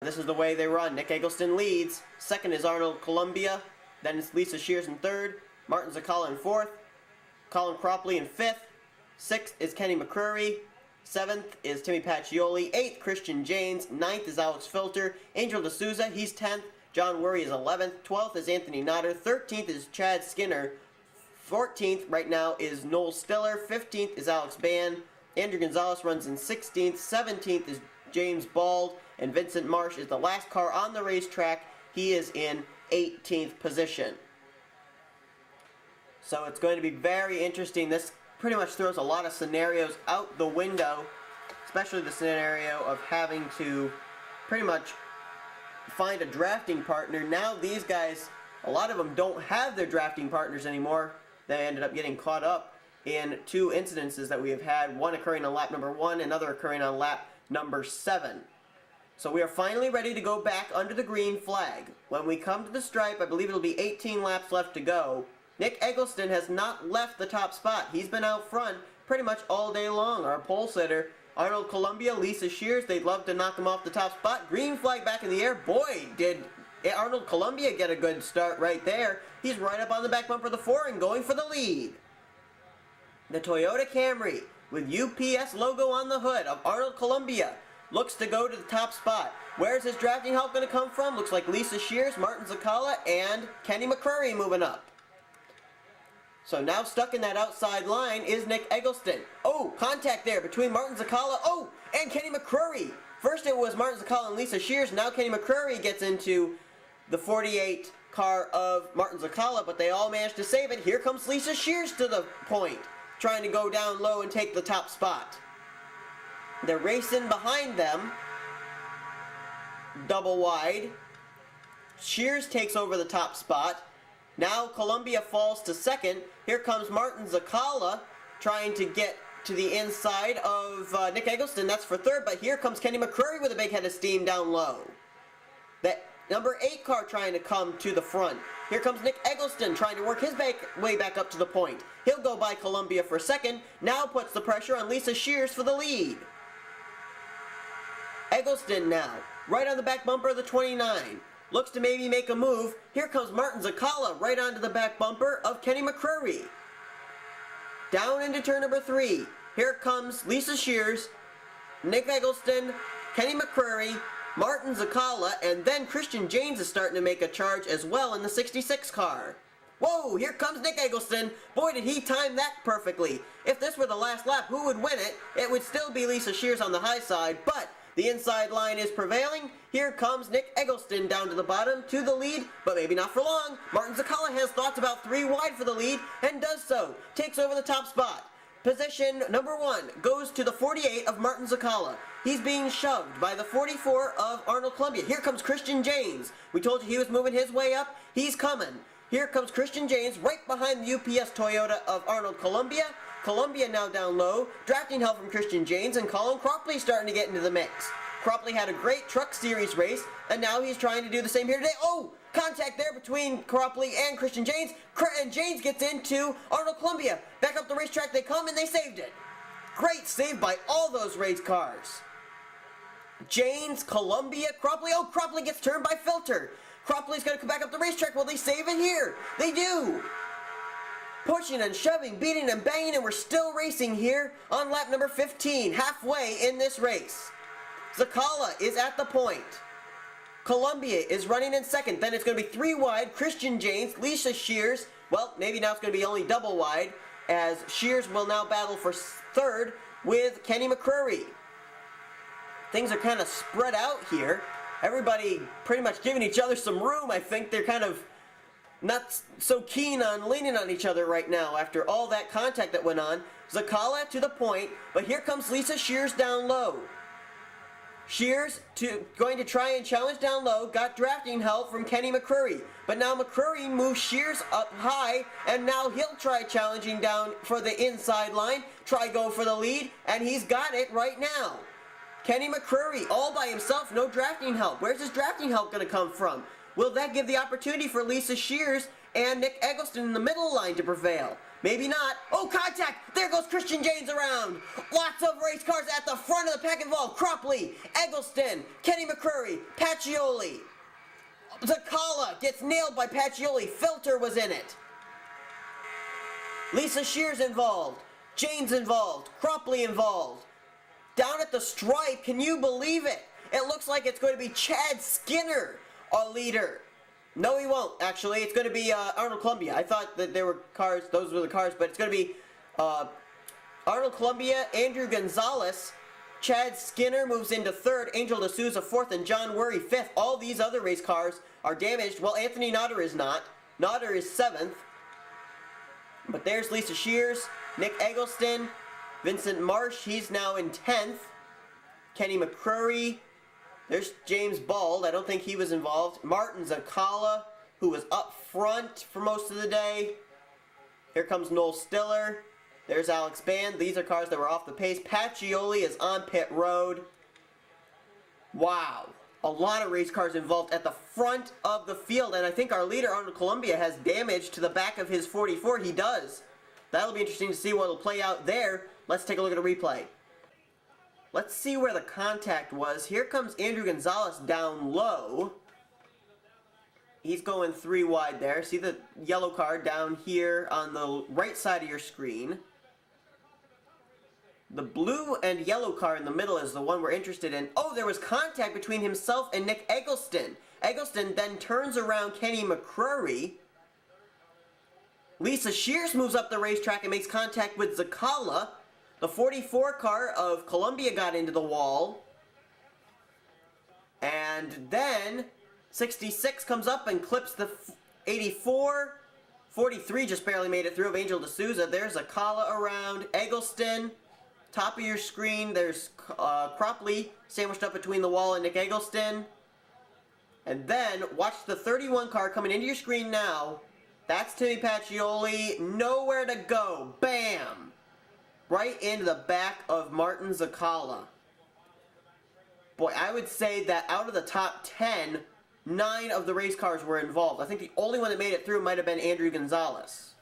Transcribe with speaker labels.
Speaker 1: This is the way they run. Nick Eggleston leads. Second is Arnold Columbia. Then it's Lisa Shears in third. Martin Zakala in fourth. Colin Cropley in fifth. Sixth is Kenny McCreary. Seventh is Timmy Pacioli. Eighth, Christian Janes. Ninth is Alex Filter. Angel D'Souza, he's 10th. John Worry is 11th. 12th is Anthony Notter. 13th is Chad Skinner. 14th right now is Noel Stiller. 15th is Alex Ban. Andrew Gonzalez runs in 16th. 17th is James Bald. And Vincent Marsh is the last car on the racetrack. He is in 18th position. So it's going to be very interesting. This pretty much throws a lot of scenarios out the window, especially the scenario of having to pretty much find a drafting partner. Now these guys, a lot of them don't have their drafting partners anymore. They ended up getting caught up in two incidences that we have had, one occurring on lap number 1, another occurring on lap number 7. So we are finally ready to go back under the green flag. When we come to the stripe, I believe it'll be 18 laps left to go. Nick Eggleston has not left the top spot. He's been out front pretty much all day long. Our pole sitter, Arnold Columbia, Lisa Shears, they'd love to knock him off the top spot. Green flag back in the air. Boy, did Arnold Columbia get a good start right there. He's right up on the back bumper of the 4 and going for the lead. The Toyota Camry with UPS logo on the hood of Arnold Columbia looks to go to the top spot. Where's his drafting help going to come from? Looks like Lisa Shears, Martin Zakala, and Kenny McCreary moving up. So now stuck in that outside line is Nick Eggleston. Oh, contact there between Martin Zakala, and Kenny McCreary. First it was Martin Zakala and Lisa Shears. Now Kenny McCreary gets into the 48 car of Martin Zakala, but they all managed to save it. Here comes Lisa Shears to the point, trying to go down low and take the top spot. They're racing behind them, double wide. Shears takes over the top spot. Now Columbia falls to second. Here comes Martin Zakala trying to get to the inside of Nick Eggleston. That's for third, but here comes Kenny McCreary with a big head of steam down low. That number 8 car trying to come to the front. Here comes Nick Eggleston trying to work his way back up to the point. He'll go by Columbia for second. Now puts the pressure on Lisa Shears for the lead. Eggleston now, right on the back bumper of the 29. Looks to maybe make a move. Here comes Martin Zakala right onto the back bumper of Kenny McCreary. Down into turn number 3. Here comes Lisa Shears, Nick Eggleston, Kenny McCreary, Martin Zakala, and then Christian Janes is starting to make a charge as well in the 66 car. Whoa, here comes Nick Eggleston. Boy, did he time that perfectly. If this were the last lap, who would win it? It would still be Lisa Shears on the high side, but the inside line is prevailing. Here comes Nick Eggleston down to the bottom to the lead, but maybe not for long. Martin Zakala has thoughts about 3 wide for the lead and does so. Takes over the top spot. Position number 1 goes to the 48 of Martin Zakala. He's being shoved by the 44 of Arnold Columbia. Here comes Christian Janes. We told you he was moving his way up. He's coming. Here comes Christian Janes right behind the UPS Toyota of Arnold Columbia. Columbia now down low, drafting help from Christian Janes, and Colin Cropley starting to get into the mix. Cropley had a great Truck Series race, and now he's trying to do the same here today. Oh, contact there between Cropley and Christian Janes, and Janes gets into Arnold Columbia. Back up the racetrack they come, and they saved it. Great save by all those race cars. Janes, Columbia, Cropley. Oh, Cropley gets turned by Filter. Cropley's going to come back up the racetrack. Will they save it here? They do. Pushing and shoving, beating and banging, and we're still racing here on lap number 15, halfway in this race. Zakala is at the point. Columbia is running in second. Then it's going to be 3 wide. Christian Janes, Lisa Shears. Well, maybe now it's going to be only double wide, as Shears will now battle for third with Kenny McCreary. Things are kind of spread out here. Everybody pretty much giving each other some room. I think they're kind of not so keen on leaning on each other right now after all that contact that went on. Zakala to the point, but here comes Lisa Shears down low. Shears going to try and challenge down low, got drafting help from Kenny McCreary. But now McCreary moves Shears up high, and now he'll try challenging down for the inside line, try go for the lead, and he's got it right now. Kenny McCreary all by himself, no drafting help. Where's his drafting help going to come from? Will that give the opportunity for Lisa Shears and Nick Eggleston in the middle line to prevail? Maybe not. Oh, contact! There goes Christian James around. Lots of race cars at the front of the pack involved. Cropley, Eggleston, Kenny McCrory, Pacioli. Zakala gets nailed by Pacioli. Filter was in it. Lisa Shears involved. James involved. Cropley involved. Down at the stripe, can you believe it? It looks like it's going to be Chad Skinner, a leader. No, he won't, actually. It's going to be Arnold Columbia. I thought that there were cars, those were the cars, but it's going to be Arnold Columbia, Andrew Gonzalez, Chad Skinner moves into third, Angel D'Souza fourth, and John Worry fifth. All these other race cars are damaged. Well, Anthony Nodder is not. Nodder is seventh. But there's Lisa Shears, Nick Eggleston, Vincent Marsh, he's now in 10th. Kenny McCrory. There's James Bald. I don't think he was involved. Martin Zakala, who was up front for most of the day. Here comes Noel Stiller. There's Alex Band. These are cars that were off the pace. Pacioli is on pit road. Wow. A lot of race cars involved at the front of the field. And I think our leader, Arnold Columbia, has damage to the back of his 44. He does. That'll be interesting to see what will play out there. Let's take a look at a replay. Let's see where the contact was. Here comes Andrew Gonzalez down low. He's going 3 wide there. See the yellow car down here on the right side of your screen. The blue and yellow car in the middle is the one we're interested in. Oh, there was contact between himself and Nick Eggleston. Eggleston then turns around Kenny McCrory. Lisa Shears moves up the racetrack and makes contact with Zakala. The 44 car of Columbia got into the wall. And then 66 comes up and clips the 84. 43 just barely made it through of Angel D'Souza. There's Zakala around. Eggleston. Top of your screen, there's Cropley sandwiched up between the wall and Nick Eggleston. And then, watch the 31 car coming into your screen now. That's Timmy Pacioli. Nowhere to go. Bam! Right into the back of Martin Zakala. Boy, I would say that out of the top 10, 9 of the race cars were involved. I think the only one that made it through might have been Andrew Gonzalez.